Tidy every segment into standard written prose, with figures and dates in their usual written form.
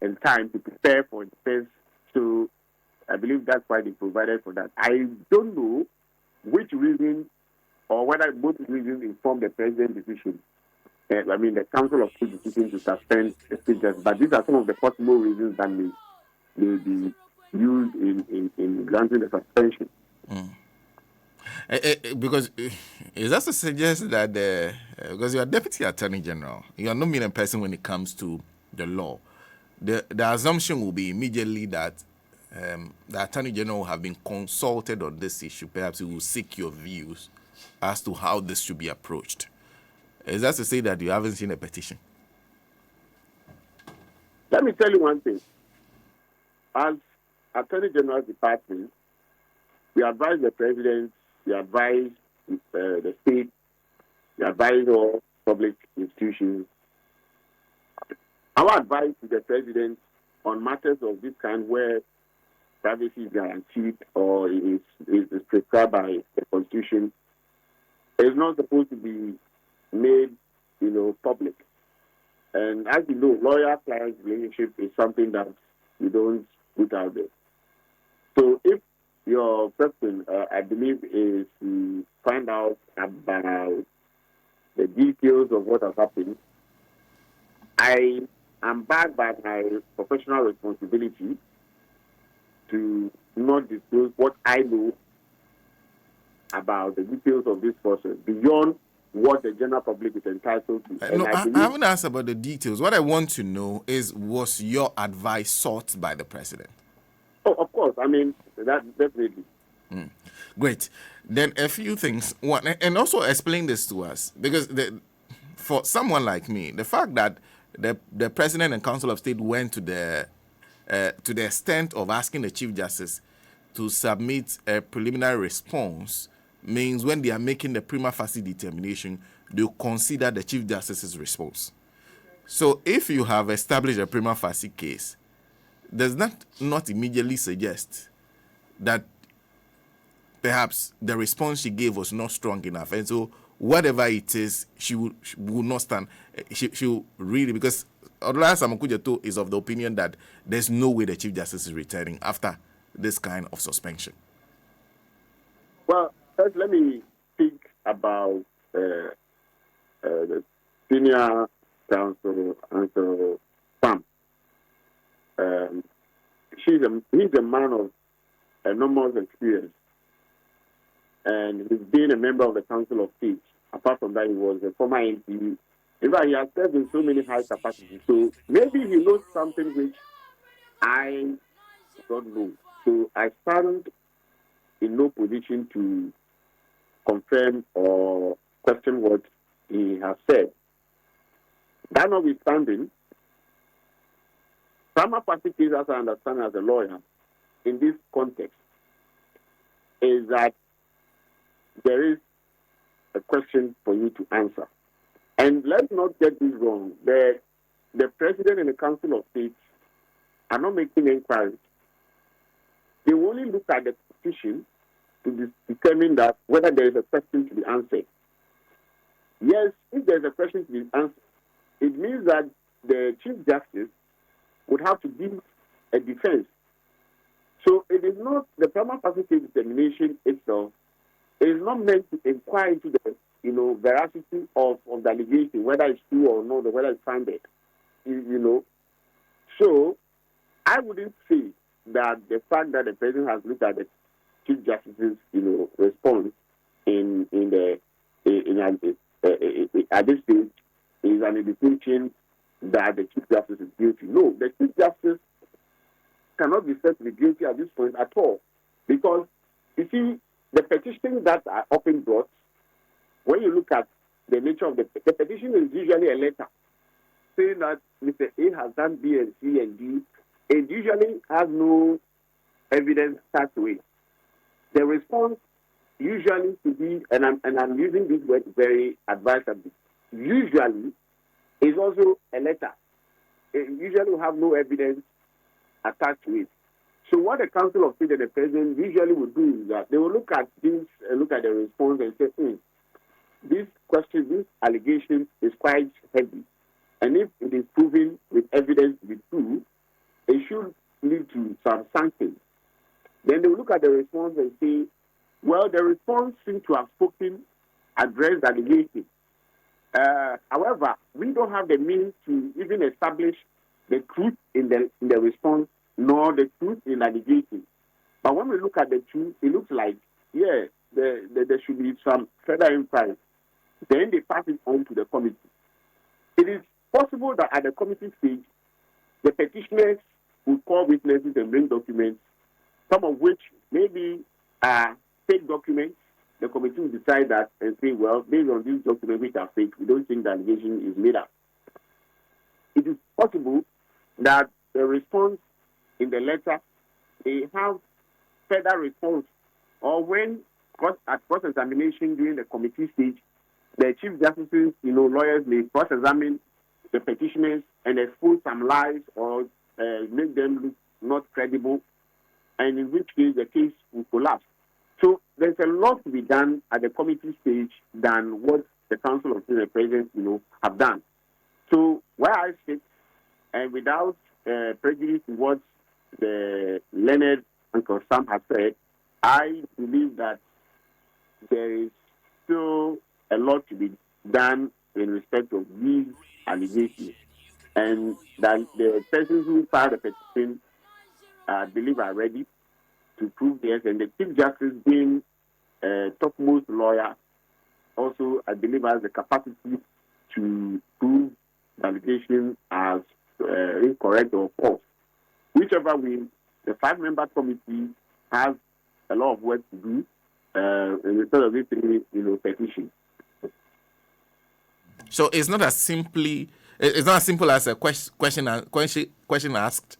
and time to prepare for defense. So I believe that's why they provided for that. I don't know which reason or whether both reasons inform the president's decision. The Council of State decision to suspend the state justice. But these are some of the possible reasons that may be used in granting the suspension. Because it also suggests that because you are Deputy Attorney General, you are not mean a person when it comes to the law. The assumption will be immediately that the Attorney General will have been consulted on this issue. Perhaps he will seek your views as to how this should be approached. Is that to say that you haven't seen a petition? Let me tell you one thing. As Attorney General's Department, we advise the President, we advise the state, we advise all public institutions. Our advice to the President on matters of this kind where privacy is guaranteed or is prescribed by the Constitution is not supposed to be made, public. And as you know, lawyer-client relationship is something that you don't put out there. So if your question, I believe, is to find out about the details of what has happened, I am bound by my professional responsibility to not disclose what I know about the details of this process beyond what the general public is entitled to. No, I haven't asked about the details. What I want to know is, was your advice sought by the President? Oh, of course. That definitely. Great. Then a few things. One, and also explain this to us, because for someone like me, the fact that the President and Council of State went to the extent of asking the Chief Justice to submit a preliminary response means when they are making the prima facie determination, they'll consider the Chief Justice's response. So if you have established a prima facie case, does that not immediately suggest that perhaps the response she gave was not strong enough? And so whatever it is, she will not stand. She will really, because Odolaya Samukujeto is of the opinion that there's no way the Chief Justice is returning after this kind of suspension. Well, first let me speak about the senior counsel, Uncle Sam. He's a man of enormous experience, and he's been a member of the Council of State. Apart from that, he was a former MP. In fact, he has served in so many high capacities. So maybe he knows something which I don't know. So I stand in no position to confirm or question what he has said. That notwithstanding, prima facie case, as I understand as a lawyer, in this context, is that there is a question for you to answer. And let's not get this wrong. The President and the Council of State are not making inquiries. They only look at the petition to determine that whether there is a question to be answered. Yes, if there is a question to be answered, it means that the Chief Justice would have to give a defense. So it is not the prima facie determination itself. It is not meant to inquire into the veracity of the allegation, whether it's true or not, or whether it's founded. So I wouldn't say that the fact that the President has looked at the Chief Justice's response at this stage is an indication that the Chief Justice is guilty. No, the Chief Justice cannot be said to be guilty at this point at all, because you see, the petitions that are often brought, when you look at the nature of the petition, is usually a letter saying that Mr. A has done B and C and D. It usually has no evidence attached to it. The response usually to be, and I'm using this word very advisedly, usually is also a letter. It usually will have no evidence attached to it. So what the Council of State and the President usually would do is that they will look at this, look at the response and say, this question, this allegation is quite heavy. And if it is proven with evidence to be true, some sanctions. Then they will look at the response and say, well, the response seems to have addressed the allegation. However, we don't have the means to even establish the truth in the response, nor the truth in the allegation. But when we look at the truth, it looks like, yeah, there should be some further inquiry. Then they pass it on to the committee. It is possible that at the committee stage, the petitioners will call witnesses and bring documents, some of which maybe are fake documents. The committee will decide that and say, well, based on these documents which are fake, we don't think the allegation is made up. It is possible that the response in the letter may have further response, or when at cross-examination during the committee stage, the Chief Justice's lawyers may cross-examine the petitioners and expose some lies or make them look not credible, and in which case the case will collapse. So there's a lot to be done at the committee stage than what the Council of State and President, have done. So where I sit, and without prejudice to what the learned Uncle Sam has said, I believe that there is still a lot to be done in respect of these allegations, and that the persons who filed the petition, I believe, are ready to prove this, and the Chief Justice, being topmost lawyer, also, I believe, has the capacity to prove the allegation as incorrect or false. Whichever way, the 5-member committee has a lot of work to do in respect of this petition. So it's not as simple as a question asked,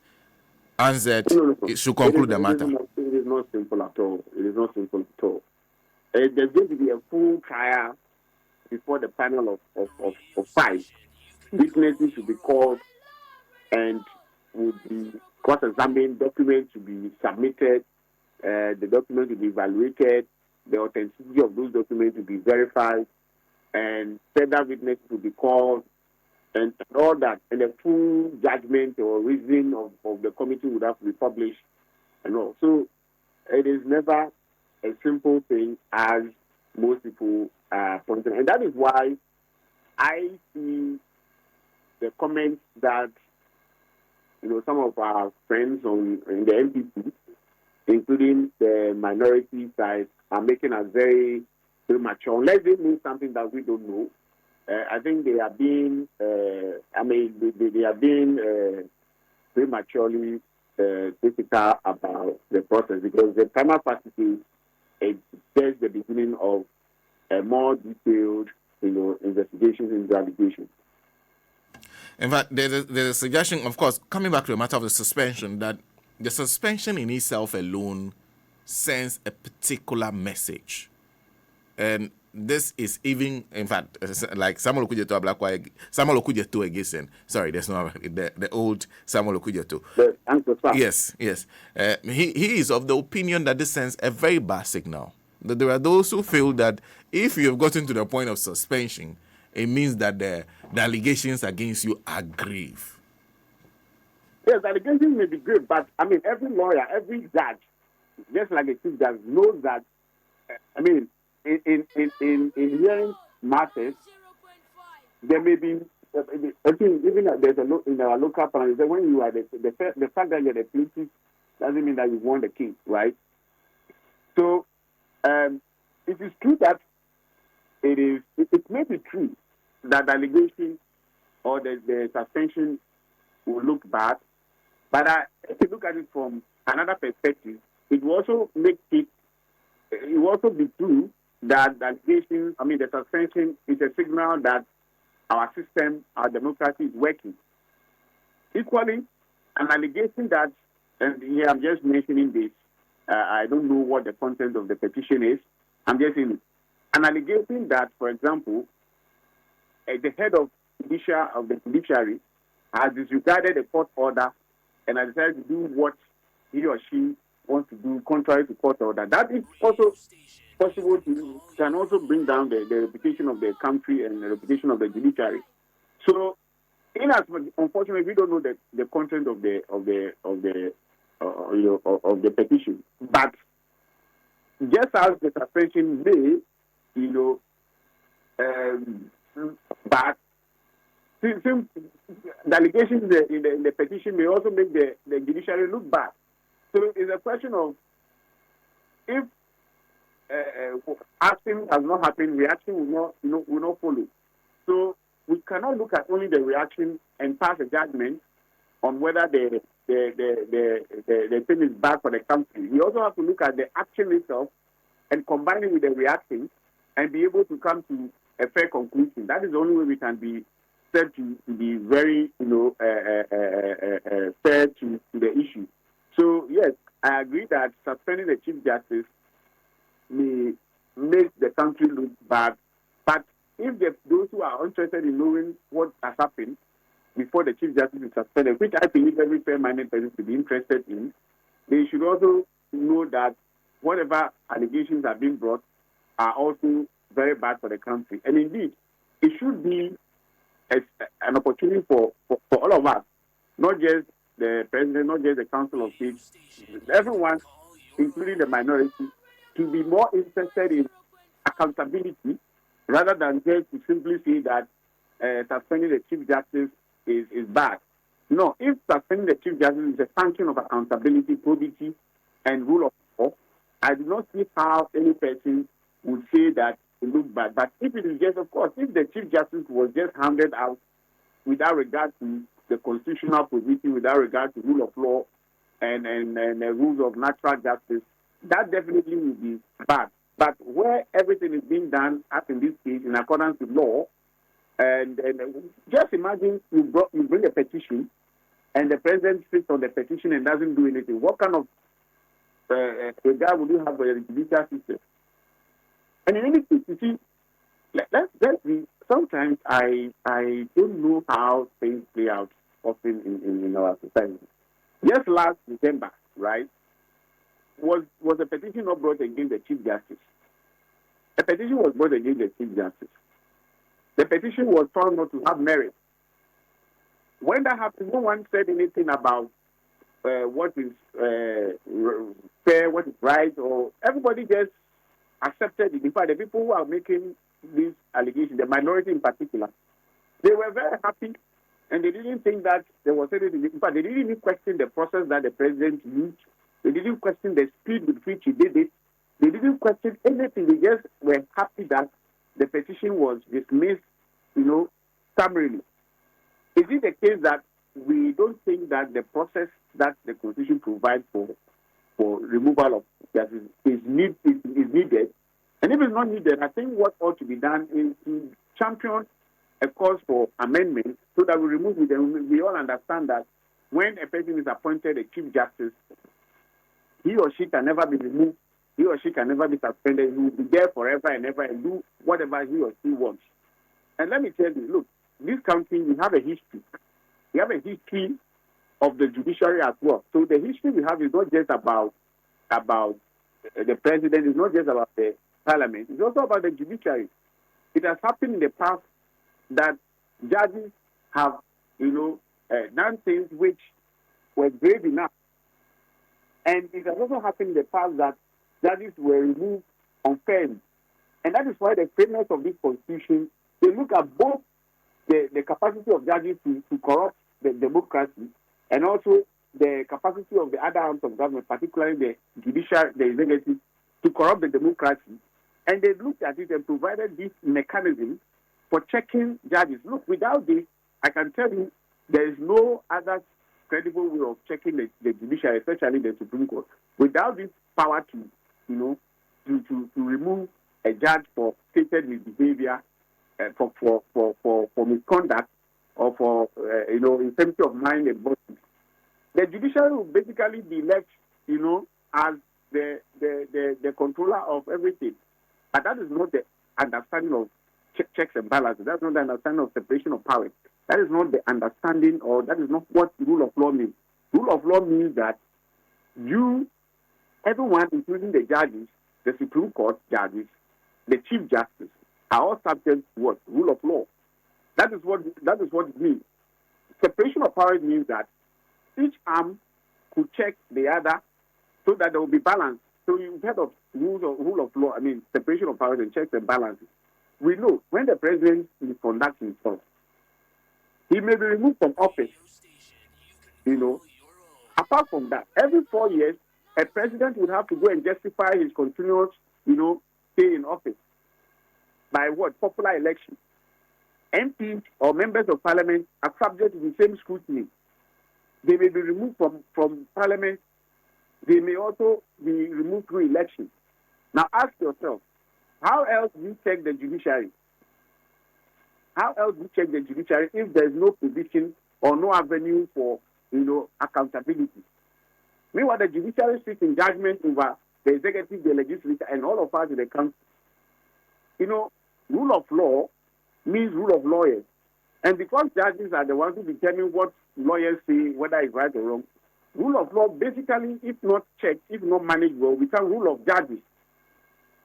answered. No. It should conclude the matter. It is not simple at all. It is not simple at all. There's going to be a full trial before the panel of 5. Witnesses should be called and would be cross-examined. Documents to be submitted. The documents to be evaluated. The authenticity of those documents to be verified, and further witnesses to be called, and all that. And the full judgment or reasoning of the committee would have to be published and all. So it is never a simple thing as most people pointing. And that is why I see the comments that some of our friends in the NPP, including the minority side, are making us very premature. Unless they know something that we don't know, I think they are being, they are being prematurely critical about the process, because the primary practice is just the beginning of a more detailed, investigations into allegations. In fact, there's a suggestion, of course, coming back to the matter of the suspension, that the suspension in itself alone sends a particular message. And this is even, in fact, like Samuel Okudzeto Samuel Okudzeto again. Sorry, there's no the old Samuel Okudzeto. Yes. He is of the opinion that this sends a very bad signal. That there are those who feel that if you have gotten to the point of suspension, it means that the allegations against you are grave. Yes, allegations may be grave, but every lawyer, every judge, just like a chief judge, knows that. In hearing matters, there may be. I think even there's in our local parliament that when you are the fact that you're the plaintiff doesn't mean that you won the case, right? So, it is true that it may be true that the allegation or the suspension will look bad, but if you look at it from another perspective, it will also make it. It will also be true that the allegation, the suspension is a signal that our system, our democracy is working. Equally, an allegation that, and here I'm just mentioning this, I don't know what the content of the petition is. I'm just saying an allegation that, for example, the head of the judiciary has disregarded a court order and has decided to do what he or she wants to do contrary to court order. That is also possible can also bring down the reputation of the country and the reputation of the judiciary. So, unfortunately, we don't know the content of the of the petition. But just as the suspension may, but since the allegations in the petition may also make the judiciary look bad. So it's a question of if action has not happened, reaction will not follow. So we cannot look at only the reaction and pass a judgment on whether the thing is bad for the country. We also have to look at the action itself and combine it with the reaction and be able to come to a fair conclusion. That is the only way we can be said to be very, fair to the issue. So yes, I agree that suspending the Chief Justice may make the country look bad. But if those who are interested in knowing what has happened before the Chief Justice is suspended, which I believe every fair-minded person should be interested in, they should also know that whatever allegations are being brought are also very bad for the country. And indeed, it should be an opportunity for all of us, not just the president, not just the Council of State, everyone, including the minority, to be more interested in accountability rather than just to simply say that suspending the Chief Justice is bad. No, if suspending the Chief Justice is a function of accountability, probity, and rule of law, I do not see how any person would say that it looks bad. But if it is just, of course, if the Chief Justice was just handed out without regard to the constitutional position, without regard to rule of law and the rules of natural justice, that definitely would be bad. But where everything is being done, as in this case, in accordance with law, and just imagine you bring a petition and the president sits on the petition and doesn't do anything. What kind of regard would you have for the judicial system? And in any case, you see, let's be, sometimes I don't know how things play out often in our society. Just last December, right, was a petition not brought against the Chief Justice. A petition was brought against the Chief Justice. The petition was found not to have merit. When that happened, no one said anything about what is fair, what is right, or everybody just accepted it. In fact, the people who are making these allegations, the minority in particular, they were very happy, and they didn't think that there was anything. In fact, they didn't even question the process that the president used. They didn't question the speed with which he did it. They didn't question anything. They just were happy that the petition was dismissed, summarily. Is it the case that we don't think that the process that the Constitution provides for removal of justice is needed? And if it's not needed, I think what ought to be done is to champion a cause for amendment so that we remove it. And we all understand that when a person is appointed a Chief Justice, he or she can never be removed. He or she can never be suspended. He will be there forever and ever and do whatever he or she wants. And let me tell you, look, this country, we have a history. We have a history of the judiciary as well. So the history we have is not just about the president, it's not just about the parliament, it's also about the judiciary. It has happened in the past that judges have, done things which were grave enough. And it has also happened in the past that judges were removed unfairly. And that is why the framers of this constitution, they look at both the capacity of judges to corrupt the democracy and also the capacity of the other arms of government, particularly the judiciary, the executive, to corrupt the democracy. And they looked at it and provided this mechanism for checking judges. Look, without this, I can tell you there is no other credible way of checking the judiciary, especially the Supreme Court. Without this power to remove a judge for stated misbehavior, for misconduct, or for insanity of mind and body, the judiciary will basically be left, as the controller of everything. But that is not the understanding of checks and balances. That's not the understanding of separation of powers. That is not the understanding, or that is not what rule of law means. Rule of law means that everyone, including the judges, the Supreme Court judges, the Chief Justice, are all subject to what? Rule of law. That is what it means. Separation of powers means that each arm to check the other so that there will be balance. So you've heard of rule of law, separation of powers and checks and balances. We know when the president misconducts himself, he may be removed from office. Apart from that, every 4 years, a president would have to go and justify his continuous, stay in office. By what? Popular election. MPs or members of parliament are subject to the same scrutiny. They may be removed from parliament. They may also be removed through election. Now ask yourself, how else do you check the judiciary? How else do you check the judiciary if there is no position or no avenue for, accountability? Meanwhile, the judiciary sits in judgment over the executive, the legislature, and all of us in the country. Rule of law means rule of lawyers. And because judges are the ones who determine what lawyers say, whether it's right or wrong, rule of law basically, if not checked, if not managed well, becomes rule of judges.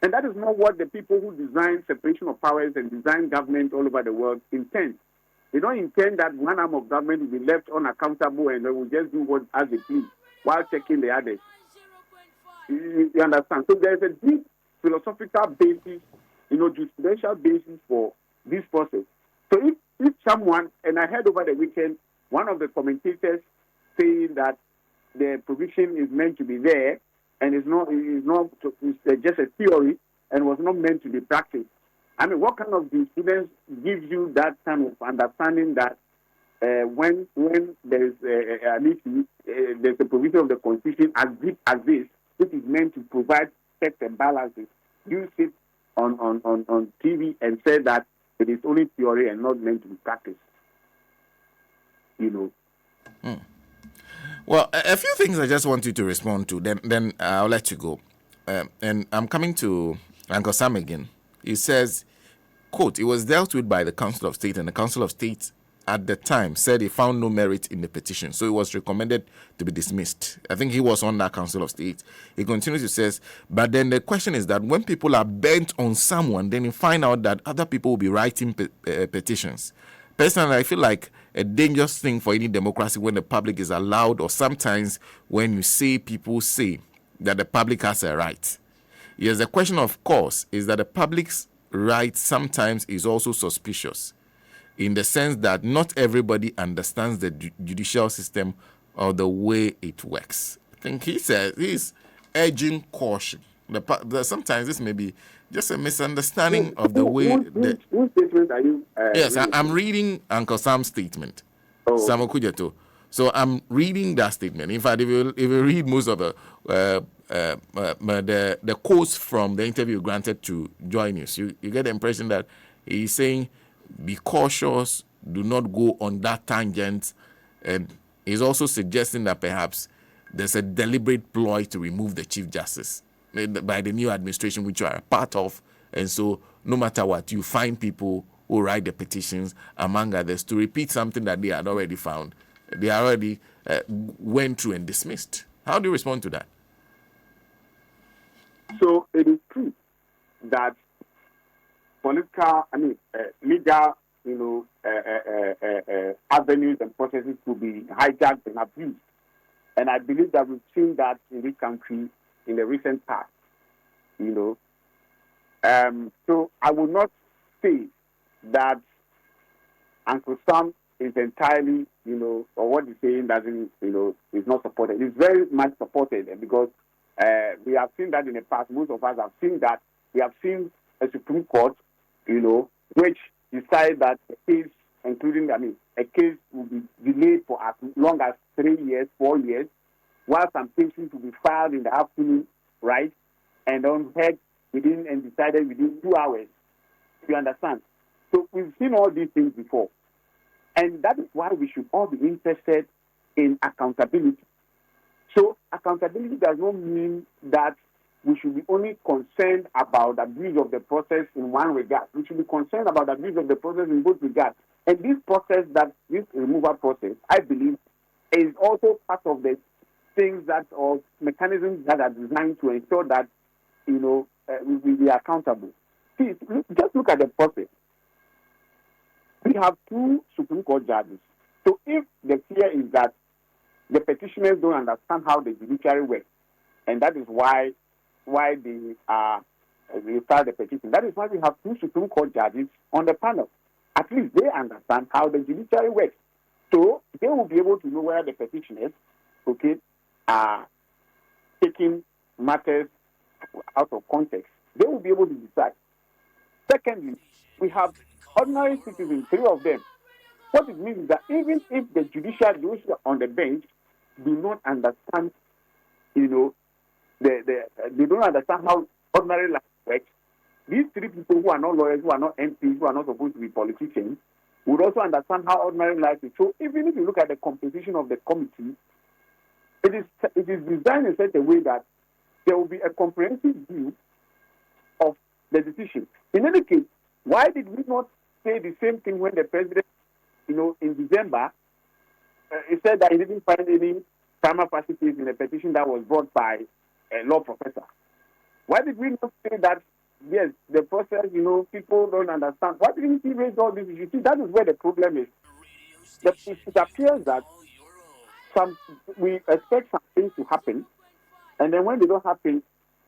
And that is not what the people who design separation of powers and design government all over the world intend. They don't intend that one arm of government will be left unaccountable and they will just do what as they please while checking the others. You understand? So there is a deep philosophical basis, jurisprudential basis for this process. So if someone, and I heard over the weekend, one of the commentators saying that the provision is meant to be there and it's just a theory and was not meant to be practiced. What kind of jurisprudence gives you that kind of understanding that when there is an issue, there's a provision of the Constitution as deep as this, which is meant to provide checks and balances, you sit on TV and say that it is only theory and not meant to be practiced. Well, a few things I just want you to respond to, then I'll let you go. And I'm coming to Uncle Sam again. He says, quote, it was dealt with by the Council of State, and the Council of State at the time said he found no merit in the petition, so it was recommended to be dismissed. I think he was on that Council of State. He continues to say, but then the question is that when people are bent on someone, then you find out that other people will be writing petitions. Personally, I feel like a dangerous thing for any democracy when the public is allowed, or sometimes when you see people say that the public has a right. Yes, the question, of course, is that the public's right sometimes is also suspicious, in the sense that not everybody understands the judicial system or the way it works. I think he says he's urging caution. Sometimes this may be just a misunderstanding of the way. Whose statement are you? Yes, I'm reading Uncle Sam's statement, Samuel Kujato. So I'm reading that statement. In fact, if you read most of the quotes from the interview granted to Joy News, you get the impression that he's saying, be cautious, do not go on that tangent. And he's also suggesting that perhaps there's a deliberate ploy to remove the Chief Justice by the new administration, which you are a part of. And so no matter what, you find people who write the petitions, among others, to repeat something that they had already found. They already went through and dismissed. How do you respond to that? So it is true that legal, avenues and processes could be hijacked and abused. And I believe that we've seen that in this country in the recent past, So I will not say that Uncle Sam is entirely, or what he's saying doesn't, is not supported. It's very much supported because we have seen that in the past. Most of us have seen that. We have seen a Supreme Court, which decided that a case, a case will be delayed for as long as 3 years, 4 years, while some cases will be filed in the afternoon, right? And then heard and decided within 2 hours. You understand? So we've seen all these things before. And that is why we should all be interested in accountability. So accountability does not mean that we should be only concerned about the abuse of the process in one regard. We should be concerned about the abuse of the process in both regards. And this removal process, I believe, is also part of the things or mechanisms that are designed to ensure that, we be accountable. See, just look at the process. We have 2 Supreme Court judges. So if the fear is that the petitioners don't understand how the judiciary works, and that is why they start the petition. That is why we have 2 Supreme Court judges on the panel. At least they understand how the judiciary works, so they will be able to know where the petitioners, are taking matters out of context. They will be able to decide. Secondly, we have ordinary citizens, 3 of them. What it means is that even if the judiciary, those on the bench, do not understand, they don't understand how ordinary life works, these 3 people who are not lawyers, who are not MPs, who are not supposed to be politicians, would also understand how ordinary life is. So even if you look at the composition of the committee, it is designed in such a way that there will be a comprehensive view of the decision. In any case, why did we not say the same thing when the president, in December, he said that he didn't find any prima facie case in a petition that was brought by a law professor? Why did we not say that, yes, the process, people don't understand? Why didn't he raise all these issues? See, that is where the problem is. It appears that we expect some things to happen, and then when they don't happen,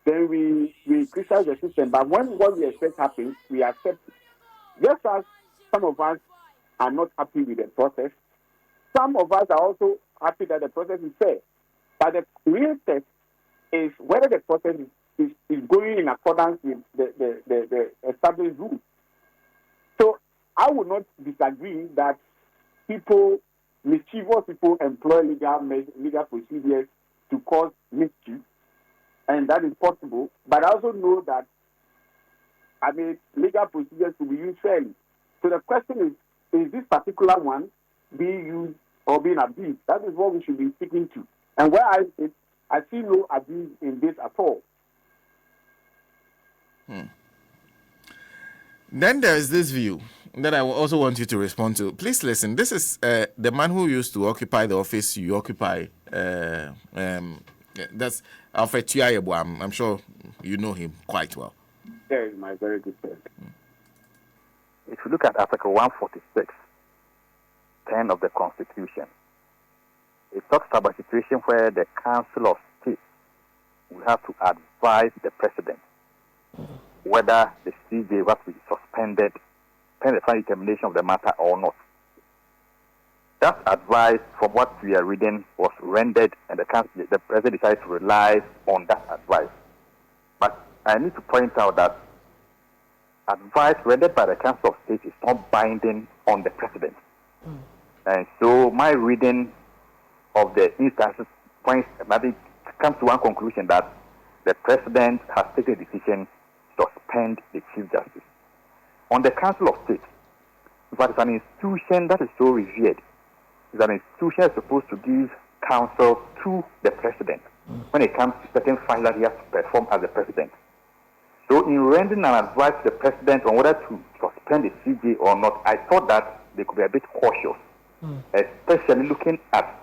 then we criticize the system. But when what we expect happens, we accept it. Just as some of us are not happy with the process, some of us are also happy that the process is fair. But the real test is whether the process is going in accordance with the established rules. So I would not disagree that mischievous people employ legal procedures to cause mischief, and that is possible. But I also know that, legal procedures to be used fairly. So the question is this particular one being used or being abused? That is what we should be sticking to. And where I see no abuse in this at all. Then there is this view that I also want you to respond to. Please listen. This is the man who used to occupy the office you occupy. That's Alfred Tuayebo. I'm sure you know him quite well. Yeah, he's my very good friend. If you look at Article 146(10) of the Constitution, it talks about a situation where the Council of State will have to advise the President whether the CJ was to be suspended pending the final determination of the matter or not. That advice, from what we are reading, was rendered, and the President decided to rely on that advice. But I need to point out that advice rendered by the Council of State is not binding on the President. And so my reading of the instances points, comes to one conclusion, that the President has taken a decision to suspend the Chief Justice. On the Council of State, but it's an institution that is so revered. It's an institution that's supposed to give counsel to the President when it comes to certain functions that he has to perform as the President. So in rendering an advice to the President on whether to suspend the CJ or not, I thought that they could be a bit cautious, especially looking at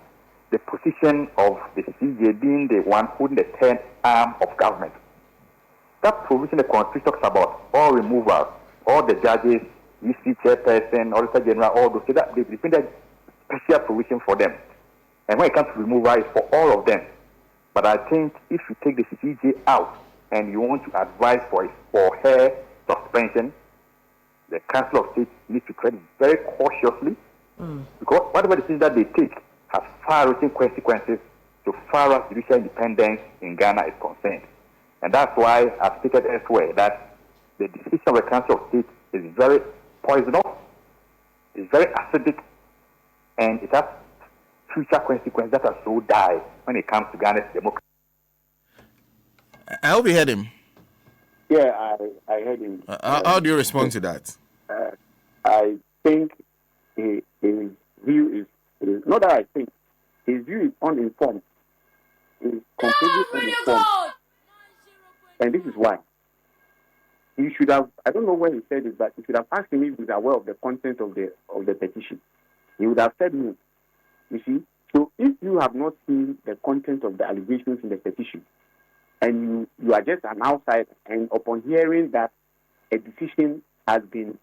the position of the CJ being the one holding the third arm of government. That provision the Constitution talks about all removals, all the judges, EC chairperson, Auditor General, all those, so that they defend a special provision for them. And when it comes to removal, it's for all of them. But I think if you take the CJ out and you want to advise for her suspension, the Council of State needs to tread very cautiously, because whatever decision that they take has far-reaching consequences so far as judicial independence in Ghana is concerned. And that's why I've stated elsewhere that the decision of the Council of State is very poisonous, it's very acidic, and it has future consequences that are so dire when it comes to Ghana's democracy. I hope you heard him. Yeah, I heard him. How do you respond to that? I think his view is not that I think. His view is uninformed. He's completely uninformed. And this is why. You should have, I don't know where he said it, but you should have asked him if he was aware of the content of the petition. He would have said no. You see? So if you have not seen the content of the allegations in the petition, and you are just an outsider, and upon hearing that a decision has been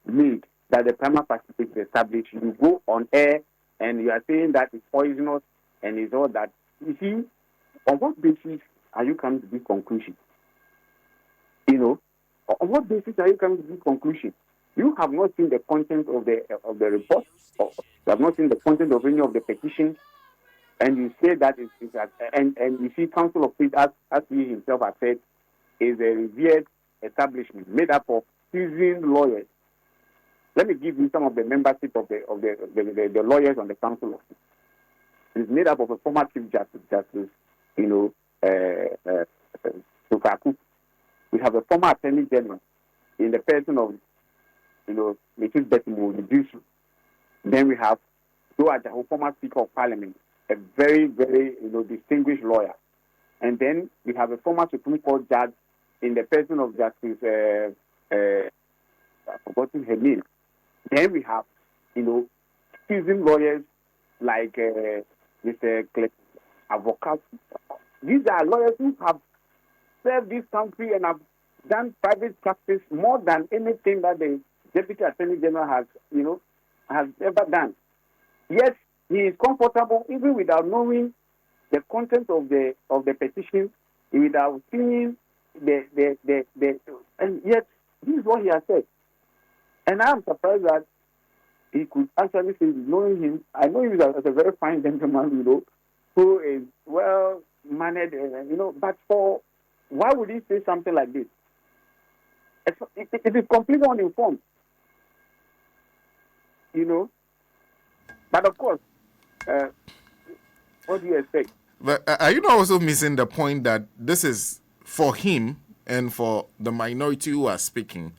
made, that the prima facie is established, you go on air and you are saying that it's poisonous, and it's all that. You see, on what basis are you coming to this conclusion? You know, on what basis are you coming to this conclusion? You have not seen the content of the report, or you have not seen the content of any of the petitions, and you say that and you see Council of State, as he himself has said, is a revered establishment made up of seasoned lawyers. Let me give you some of the membership of the lawyers on the Council of State. It's made up of a former Chief Justice, Sukaku. We have a former Attorney General in the person of, Mrs. Betimo Dusu. Then we have Joe Ajaho, former Speaker of Parliament, a very, very, distinguished lawyer. And then we have a former Supreme Court judge in the person of Justice, I've forgotten her name. Then we have, seasoned lawyers like Mr. Avocat. These are lawyers who have served this country and have done private practice more than anything that the Deputy Attorney General has ever done. Yes, he is comfortable even without knowing the content of the petition, without seeing and yet this is what he has said. And I am surprised that he could actually say, knowing him, I know him as a very fine gentleman, who is well mannered, but why would he say something like this? It is completely uninformed, But of course, what do you expect? But are you not also missing the point that this is for him and for the minority who are speaking?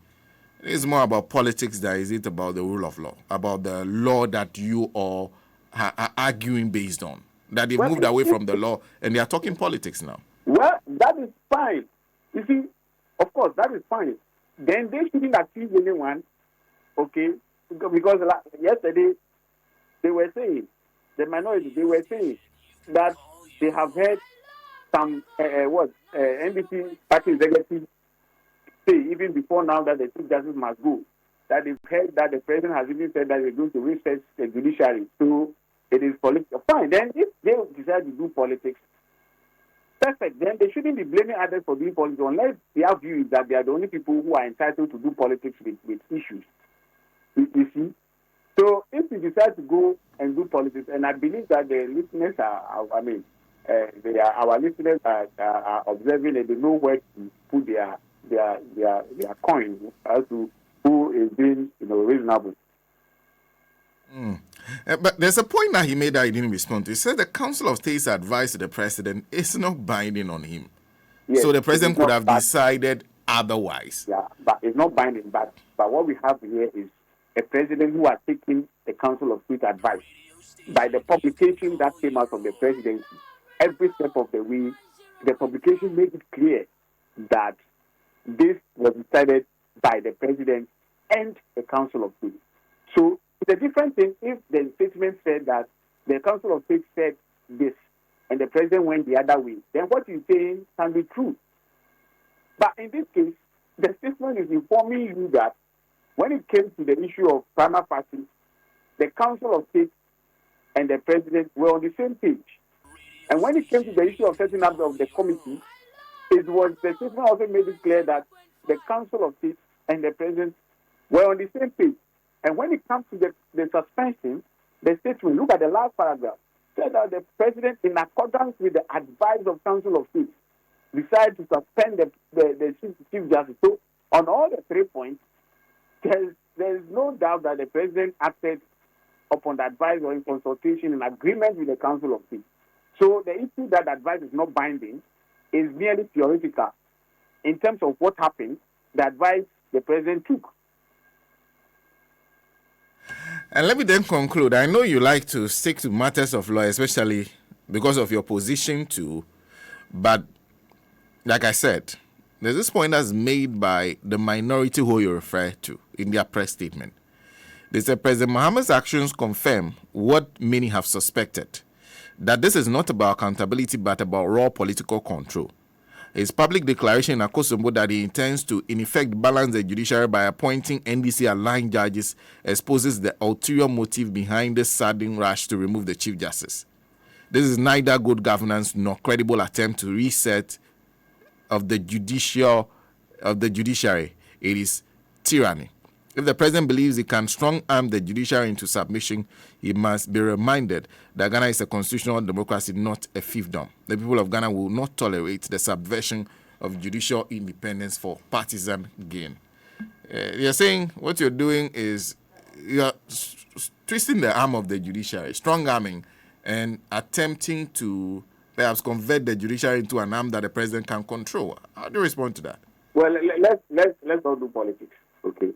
It's more about politics than is it about the rule of law, about the law that you all are arguing based on, that they've moved away from the law and they are talking politics now. Well, that is fine. You see, of course, that is fine. Then they shouldn't accuse anyone, okay? Because yesterday they were saying, the minority, they were saying that they have heard some NDC party executives say, even before now, that the Chief Justice must go. That they've heard that the President has even said that they're going to recess the Judiciary. So it is political. Fine. Then if they decide to do politics, perfect. Then they shouldn't be blaming others for doing politics unless their view is that they are the only people who are entitled to do politics with issues. You see? So if you decide to go and do politics, and I believe that the listeners our listeners are observing and they know where to put their coins as to who is being reasonable. But there's a point that he made that he didn't respond to. He said the Council of State's advice to the President is not binding on him. Yes, so the President could have decided otherwise. Yeah, but it's not binding. But what we have here is a President who has taken the Council of State advice. By the publication that came out of the Presidency, every step of the way, the publication made it clear that this was decided by the President and the Council of State. So it's a different thing if the statement said that the Council of State said this and the President went the other way. Then what you're saying can be true. But in this case, the statement is informing you that when it came to the issue of prima facie, the Council of State and the President were on the same page. And when it came to the issue of setting up of the committee, it was the statement also made it clear that the Council of State and the President were on the same page. And when it comes to the suspension, the statement, look at the last paragraph, said that the President, in accordance with the advice of Council of State, decided to suspend the Chief Justice. So on all the 3 points, there is no doubt that the President acted upon the advice or in consultation in agreement with the Council of State. So the issue that advice is not binding is merely theoretical. In terms of what happened, the advice the President took. And let me then conclude. I know you like to stick to matters of law, especially because of your position too. But like I said, there's this point that's made by the minority who you refer to in their press statement. They said President Mohammed's actions confirm what many have suspected, that this is not about accountability but about raw political control. His public declaration in Akosombo that he intends to, in effect, balance the judiciary by appointing NDC-aligned judges exposes the ulterior motive behind this sudden rush to remove the Chief Justice. This is neither good governance nor credible attempt to reset of the judiciary. It is tyranny. If the president believes he can strong arm the judiciary into submission, he must be reminded that Ghana is a constitutional democracy, not a fiefdom. The people of Ghana will not tolerate the subversion of judicial independence for partisan gain. You're saying what you're doing is you're twisting the arm of the judiciary, strong arming, and attempting to perhaps convert the judiciary into an arm that the president can control. How do you respond to that? Well, let's not do politics, okay?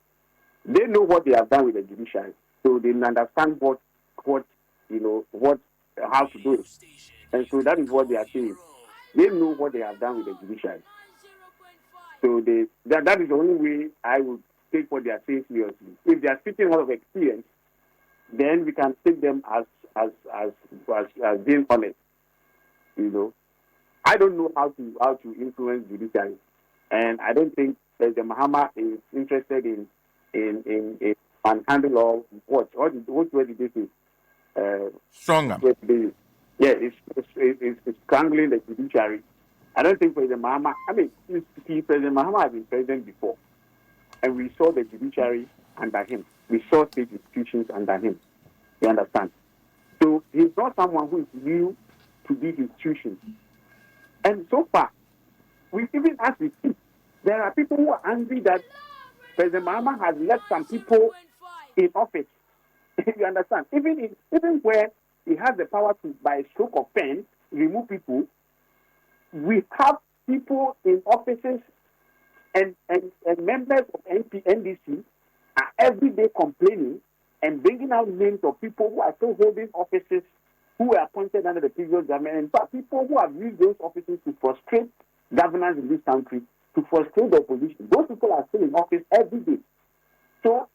They know what they have done with the judiciary, so they understand how to do it, and so that is what they are saying. They know what they have done with the judiciary, so that is the only way I would take what they are saying seriously. If they are speaking out of experience, then we can take them as being honest. I don't know how to influence judiciary, and I don't think President Mahama is interested in handle or what word did they say? Stronger. Yeah, it's strangling the judiciary. I don't think President Mahama. I mean, President Mahama has been president before, and we saw the judiciary under him. We saw state institutions under him. You understand? So he's not someone who is new to these institutions. And so far, even as we speak, there are people who are angry that President Mahama has left some people in office. You understand? Even where he has the power to, by a stroke of pen, remove people, we have people in offices and members of NDC are every day complaining and bringing out names of people who are still holding offices who were appointed under the previous government. In fact, people who have used those offices to frustrate governance in this country, to frustrate the opposition. Those people are still in office every day. So,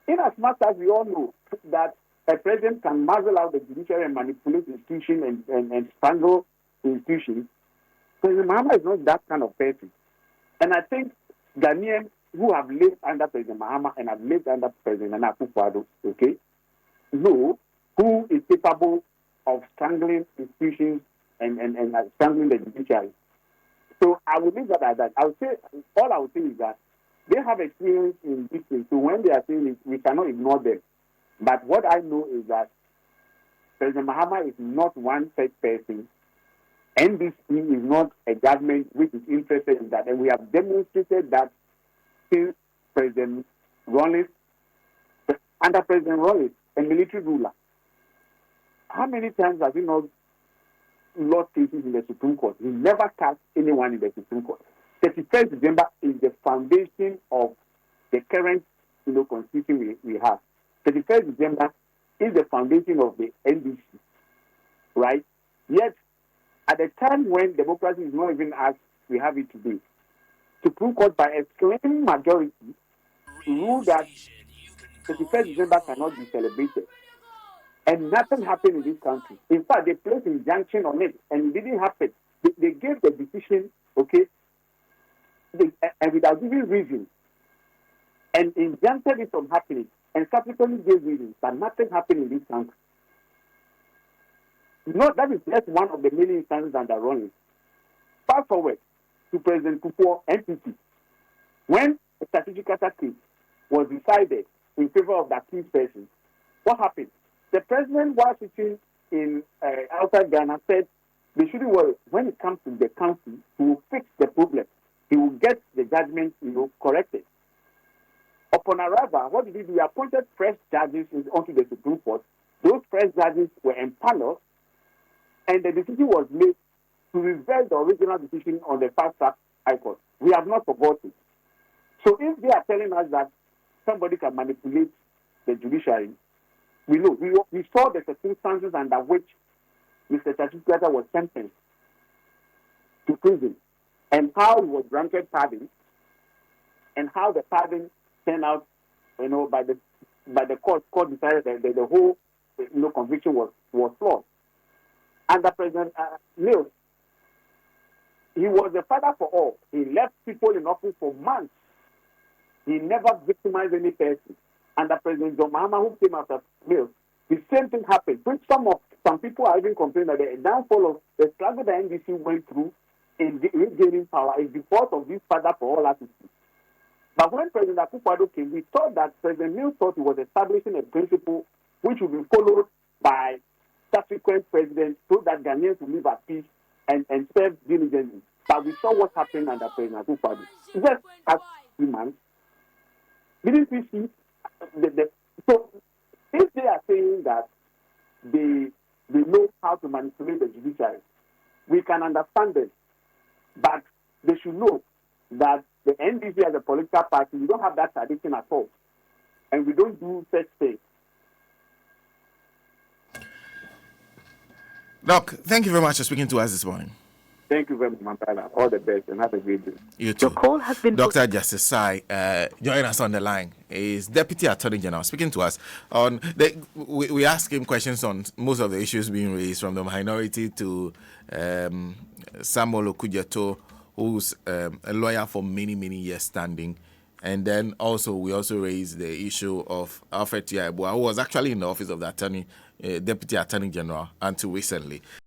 in as much as we all know that a president can muzzle out the judiciary and manipulate institutions and strangle institutions, President Mahama is not that kind of person. And I think Ghanaians who have lived under President Mahama and have lived under President Nana Akufo-Addo, okay, know who is capable of strangling institutions and strangling the judiciary. So I would leave that at that. I would say is that they have experience in this thing. So when they are saying it, we cannot ignore them. But what I know is that President Mahama is not one such person. NDC is not a government which is interested in that. And we have demonstrated that since President Rawlings, under President Rawlings, a military ruler. How many times has he not lost cases in the Supreme Court? He never cast anyone in the Supreme Court. 31st December is the foundation of the current constitution we have. 31st December is the foundation of the NDC, right? Yet, at the time when democracy is not even as we have it today, Supreme Court, by a slim majority, ruled that 31st December cannot be celebrated. And nothing happened in this country. In fact, they placed injunction on it, and it didn't happen. They gave the decision, okay, and without giving reasons, and injuncted it from happening, and subsequently gave reasons, but nothing happened in this country. That is just one of the many instances under Rawlings. Fast forward to President Kufuor, NPP. When the strategic attack case was decided in favor of the accused person, what happened? The president, while sitting in outside Ghana, said they shouldn't worry. When it comes to the council, he will fix the problem. He will get the judgment, corrected. Upon arrival, what did he do? He appointed fresh judges onto the Supreme Court. Those fresh judges were empaneled, and the decision was made to reverse the original decision on the fast track High Court. We have not forgotten. So if they are telling us that somebody can manipulate the judiciary, we know. We saw the circumstances under which Mr. Chachikata was sentenced to prison, and how he was granted pardon, and how the pardon turned out, by the court decided that the whole conviction was flawed. Under President Mills, he was the father for all. He left people in office for months. He never victimized any person. Under President John Mahama, who came after Mills, the same thing happened. Which some of some people are even complaining that the downfall of the struggle the NDC went through in regaining power is because of this father for all attitude. But when President Akufo-Addo came, we thought that President Mills thought he was establishing a principle which would be followed by subsequent presidents so that Ghanaians will live at peace and serve diligently. But we saw what happened under President Akufo-Addo. Just as 3 months, didn't we see so if they are saying that they know how to manipulate the judiciary, we can understand them. But they should know that the NDC as a political party, we don't have that tradition at all. And we don't do such things. Doc, thank you very much for speaking to us this morning. Thank you very much, my brother. All the best and have a great day. You too. Your call has been Dr. Justice Sai, join us on the line. He's Deputy Attorney General speaking to us on we ask him questions on most of the issues being raised, from the minority to Samuel Okudzeto, who's a lawyer for many, many years standing. And then we also raised the issue of Alfred Tiaibua, who was actually in the office of the Deputy Attorney General until recently.